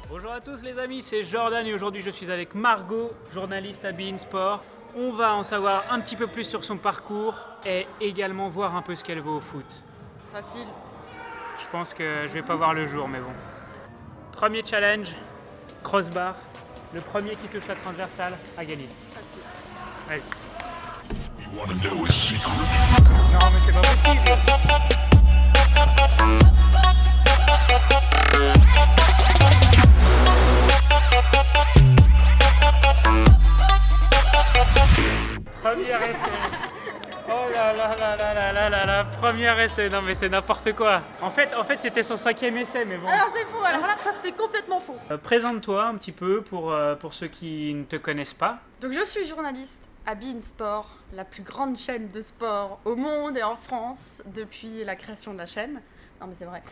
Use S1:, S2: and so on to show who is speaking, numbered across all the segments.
S1: Bonjour à tous les amis, c'est Jordan et aujourd'hui je suis avec Margot, journaliste à beIN Sport. On va en savoir un petit peu plus sur son parcours et également voir un peu ce qu'elle vaut au foot.
S2: Facile.
S1: Je pense que je vais pas voir le jour, mais bon. Premier challenge, crossbar. Le premier qui touche la transversale a gagné.
S2: Facile.
S1: Vas-y. Non mais c'est pas possible. Premier essai. Oh là là là là là là là là, premier essai. Non mais c'est n'importe quoi. En fait c'était son 5e essai, mais bon.
S2: Alors c'est faux, alors là c'est complètement faux.
S1: Présente-toi un petit peu pour ceux qui ne te connaissent pas.
S2: Donc je suis journaliste à beIN Sport, la plus grande chaîne de sport au monde et en France depuis la création de la chaîne. Non mais c'est vrai.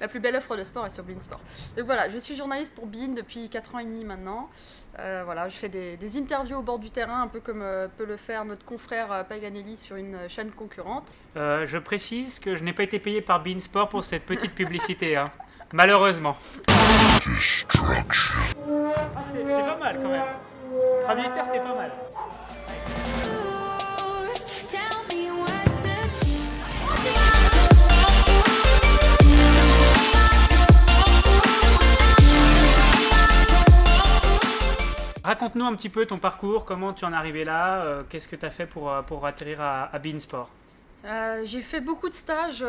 S2: La plus belle offre de sport est sur beIN Sport. Donc voilà, je suis journaliste pour beIN depuis 4 ans et demi maintenant. Voilà, je fais des interviews au bord du terrain, un peu comme peut le faire notre confrère Paganelli sur une chaîne concurrente.
S1: Je précise que je n'ai pas été payé par beIN Sport pour cette petite publicité, hein. Malheureusement. C'était pas mal quand même. Premier tiers, c'était pas mal. Raconte-nous un petit peu ton parcours, comment tu en es arrivé là, qu'est-ce que tu as fait pour atterrir à beIN Sport.
S2: J'ai fait beaucoup de stages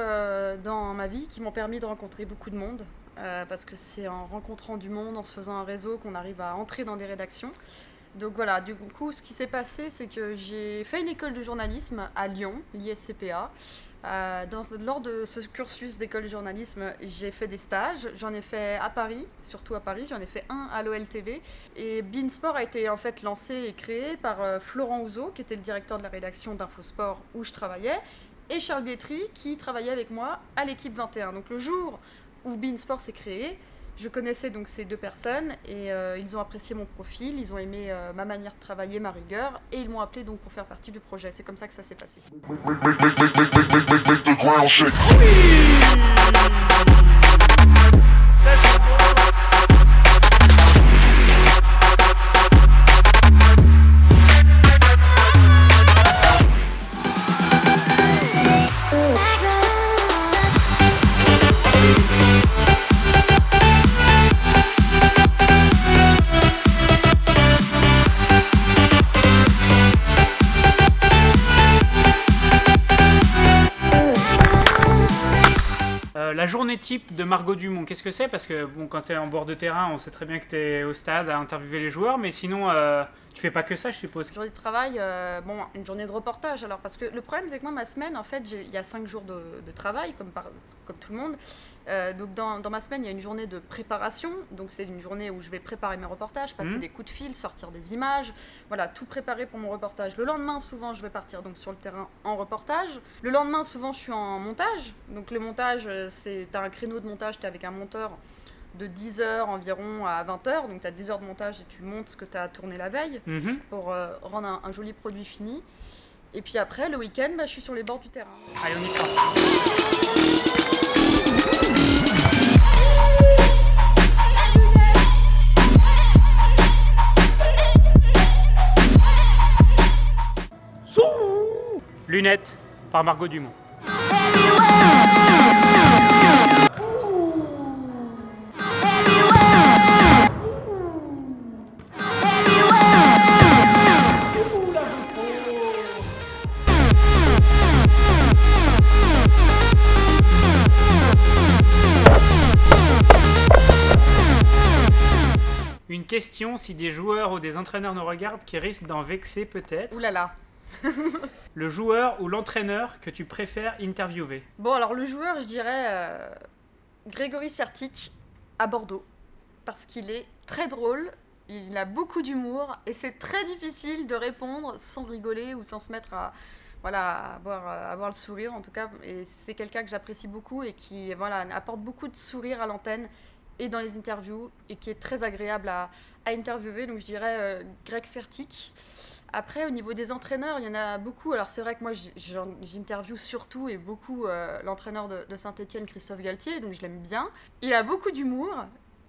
S2: dans ma vie qui m'ont permis de rencontrer beaucoup de monde. Parce que c'est en rencontrant du monde, en se faisant un réseau qu'on arrive à entrer dans des rédactions. Donc voilà, du coup, ce qui s'est passé, c'est que j'ai fait une école de journalisme à Lyon, l'ISCPA. Lors de ce cursus d'école de journalisme, j'ai fait des stages. J'en ai fait à Paris, surtout à Paris. J'en ai fait un à l'OLTV. Et beIN Sport a été en fait lancé et créé par Florent Houzeau, qui était le directeur de la rédaction d'Infosport où je travaillais, et Charles Bietri, qui travaillait avec moi à l'équipe 21. Donc le jour où beIN Sport s'est créé, je connaissais donc ces deux personnes et ils ont apprécié mon profil, ils ont aimé ma manière de travailler, ma rigueur, et ils m'ont appelé donc pour faire partie du projet. C'est comme ça que ça s'est passé.
S1: La journée type de Margot Dumont, qu'est-ce que c'est? Parce que bon, quand tu es en bord de terrain, on sait très bien que tu es au stade à interviewer les joueurs, mais sinon, tu fais pas que ça, je suppose.
S2: Une journée de travail, une journée de reportage. Alors, parce que le problème, c'est que moi, ma semaine, en fait, il y a 5 jours de travail, comme tout le monde. Donc, dans ma semaine, il y a une journée de préparation. Donc, c'est une journée où je vais préparer mes reportages, passer des coups de fil, sortir des images. Voilà, tout préparer pour mon reportage. Le lendemain, souvent, je vais partir donc, sur le terrain en reportage. Le lendemain, souvent, je suis en montage. Donc, le montage, t'as un créneau de montage, t'es avec un monteur de 10h environ à 20h, donc tu as 10 heures de montage et tu montes ce que tu as tourné la veille pour rendre un joli produit fini. Et puis après, le week-end, je suis sur les bords du terrain.
S1: Allez, on y croit. Lunettes par Margot Dumont. Une question, si des joueurs ou des entraîneurs nous regardent, qui risquent d'en vexer peut-être.
S2: Ouh là là.
S1: Le joueur ou l'entraîneur que tu préfères interviewer?
S2: Bon, alors le joueur, je dirais Grégory Sertic à Bordeaux. Parce qu'il est très drôle, il a beaucoup d'humour et c'est très difficile de répondre sans rigoler ou sans se mettre à avoir le sourire en tout cas. Et c'est quelqu'un que j'apprécie beaucoup et qui apporte beaucoup de sourire à l'antenne et dans les interviews et qui est très agréable à à interviewer, donc je dirais Greg Sertic. Après, au niveau des entraîneurs, il y en a beaucoup. Alors c'est vrai que moi, j'interviewe surtout et beaucoup l'entraîneur de Saint-Etienne, Christophe Galtier, donc je l'aime bien. Il a beaucoup d'humour,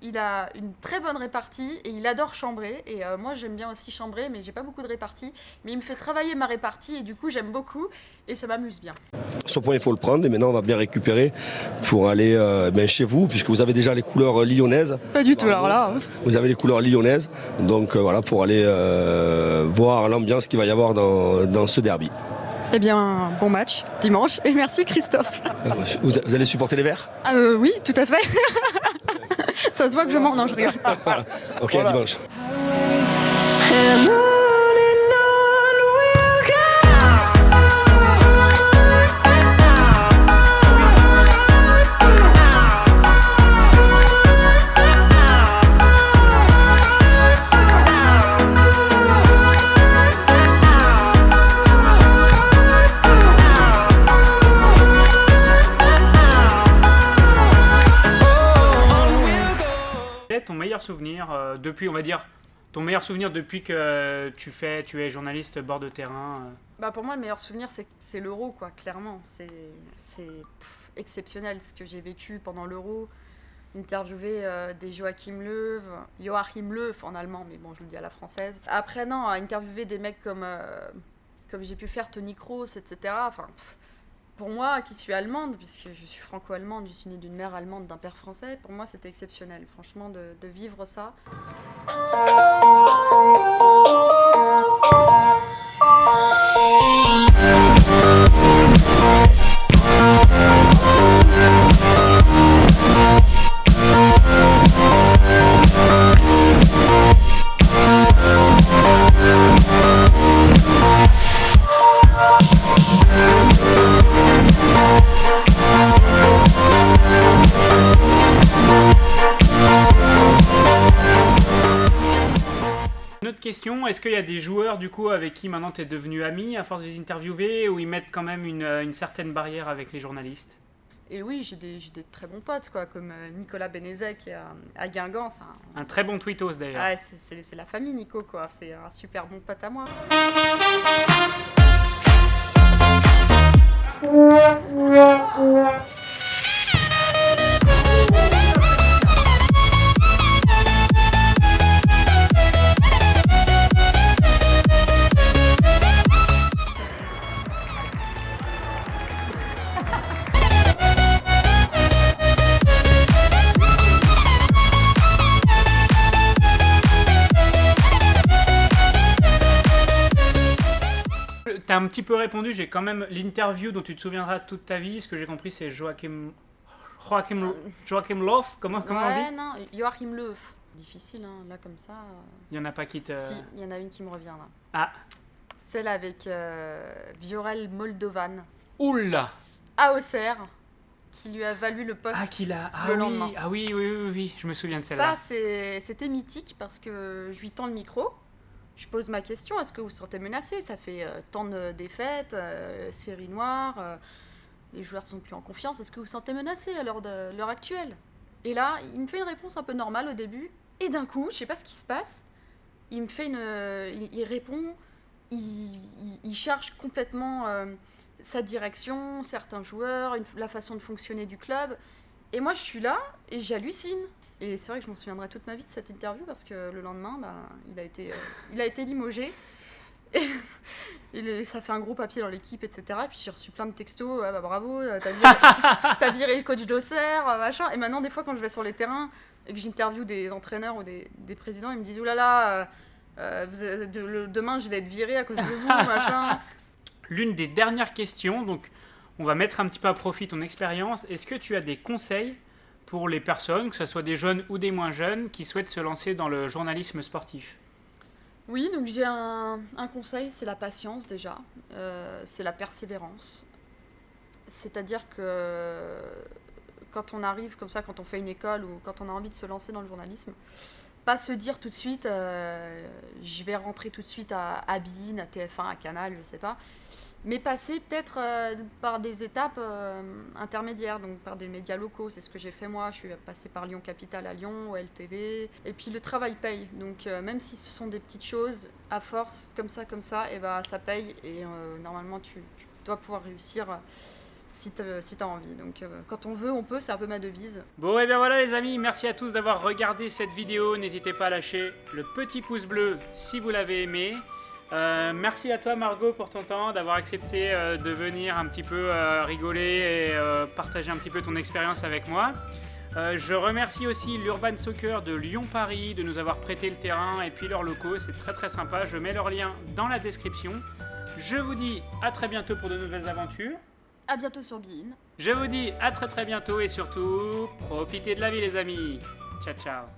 S2: il a une très bonne répartie et il adore chambrer. Et moi, j'aime bien aussi chambrer, mais j'ai pas beaucoup de répartie. Mais il me fait travailler ma répartie et du coup, j'aime beaucoup et ça m'amuse bien.
S3: Ce point, il faut le prendre et maintenant, on va bien récupérer pour aller chez vous, puisque vous avez déjà les couleurs lyonnaises.
S2: Pas du tout, alors là.
S3: Vous avez les couleurs lyonnaises, donc voilà, pour aller voir l'ambiance qu'il va y avoir dans ce derby.
S2: Eh bien, bon match dimanche et merci Christophe.
S3: Vous allez supporter les Verts ?
S2: Oui, tout à fait. Ça se voit que je mens, non, je rigole.
S3: Voilà. Ok, à dimanche.
S1: Ton meilleur souvenir depuis, on va dire, ton meilleur souvenir depuis que tu es journaliste bord de terrain
S2: Pour moi, le meilleur souvenir, c'est l'Euro, quoi, clairement. C'est exceptionnel ce que j'ai vécu pendant l'Euro. Interviewer des Joachim Löw en allemand, mais bon, je le dis à la française. Après, non, interviewer des mecs comme j'ai pu faire Toni Kroos, etc. Enfin, pour moi, qui suis allemande, puisque je suis franco-allemande, je suis née d'une mère allemande, d'un père français, pour moi c'était exceptionnel, franchement, de vivre ça.
S1: Question, est-ce qu'il y a des joueurs du coup avec qui maintenant tu es devenu ami à force de les interviewer ou ils mettent quand même une certaine barrière avec les journalistes ?
S2: Et oui, j'ai des très bons potes, quoi, comme Nicolas Benezek à Guingamp.
S1: Un très bon tweetos d'ailleurs.
S2: Ah, c'est la famille Nico, quoi. C'est un super bon pote à moi.
S1: T'as un petit peu répondu, j'ai quand même l'interview dont tu te souviendras toute ta vie. Ce que j'ai compris, c'est Joachim Löw. Comment on dit ?
S2: Non, Joachim Löw. Difficile, hein, là comme ça.
S1: Il y en a pas qui te.
S2: Si, il y en a une qui me revient là.
S1: Ah.
S2: Celle avec Viorel Moldovan.
S1: Oula.
S2: À Auxerre, qui lui a valu le poste le lendemain.
S1: Ah oui, je me souviens de celle-là.
S2: Ça, c'était mythique parce que je lui tends le micro. Je pose ma question, est-ce que vous vous sentez menacé ? Ça fait tant de défaites, série noire, les joueurs sont plus en confiance. Est-ce que vous vous sentez menacé à l'heure actuelle ? Et là, il me fait une réponse un peu normale au début. Et d'un coup, je sais pas ce qui se passe, il me fait il répond, il cherche complètement sa direction, certains joueurs, la façon de fonctionner du club. Et moi, je suis là et j'hallucine. Et c'est vrai que je m'en souviendrai toute ma vie de cette interview parce que le lendemain, il a été limogé. Et ça fait un gros papier dans l'équipe, etc. Et puis j'ai reçu plein de textos. Bravo, t'as viré le coach d'Auxerre, machin. Et maintenant, des fois, quand je vais sur les terrains et que j'interviewe des entraîneurs ou des présidents, ils me disent oulala, demain je vais être viré à cause de vous, machin.
S1: L'une des dernières questions, donc on va mettre un petit peu à profit ton expérience. Est-ce que tu as des conseils pour les personnes, que ce soit des jeunes ou des moins jeunes, qui souhaitent se lancer dans le journalisme sportif ?
S2: Oui, donc j'ai un conseil, c'est la patience déjà, c'est la persévérance. C'est-à-dire que quand on arrive comme ça, quand on fait une école ou quand on a envie de se lancer dans le journalisme, pas se dire tout de suite, je vais rentrer tout de suite à Bein, à TF1, à Canal, je sais pas. Mais passer peut-être par des étapes intermédiaires, donc par des médias locaux. C'est ce que j'ai fait moi. Je suis passée par Lyon Capital à Lyon, au LTV. Et puis le travail paye. Donc même si ce sont des petites choses, à force, comme ça, et bah, ça paye. Et normalement, tu dois pouvoir réussir si tu as envie. Donc quand on veut, on peut. C'est un peu ma devise.
S1: Bon, et bien voilà les amis, merci à tous d'avoir regardé cette vidéo. N'hésitez pas à lâcher le petit pouce bleu si vous l'avez aimé. Merci à toi Margot pour ton temps, d'avoir accepté de venir un petit peu rigoler et partager un petit peu ton expérience avec moi. Je remercie aussi l'Urban Soccer de Lyon-Paris de nous avoir prêté le terrain et puis leurs locaux, c'est très très sympa. Je mets leur lien dans la description. Je vous dis à très bientôt pour de nouvelles aventures.
S2: À bientôt sur Bein.
S1: Je vous dis à très très bientôt et surtout, profitez de la vie les amis. Ciao ciao.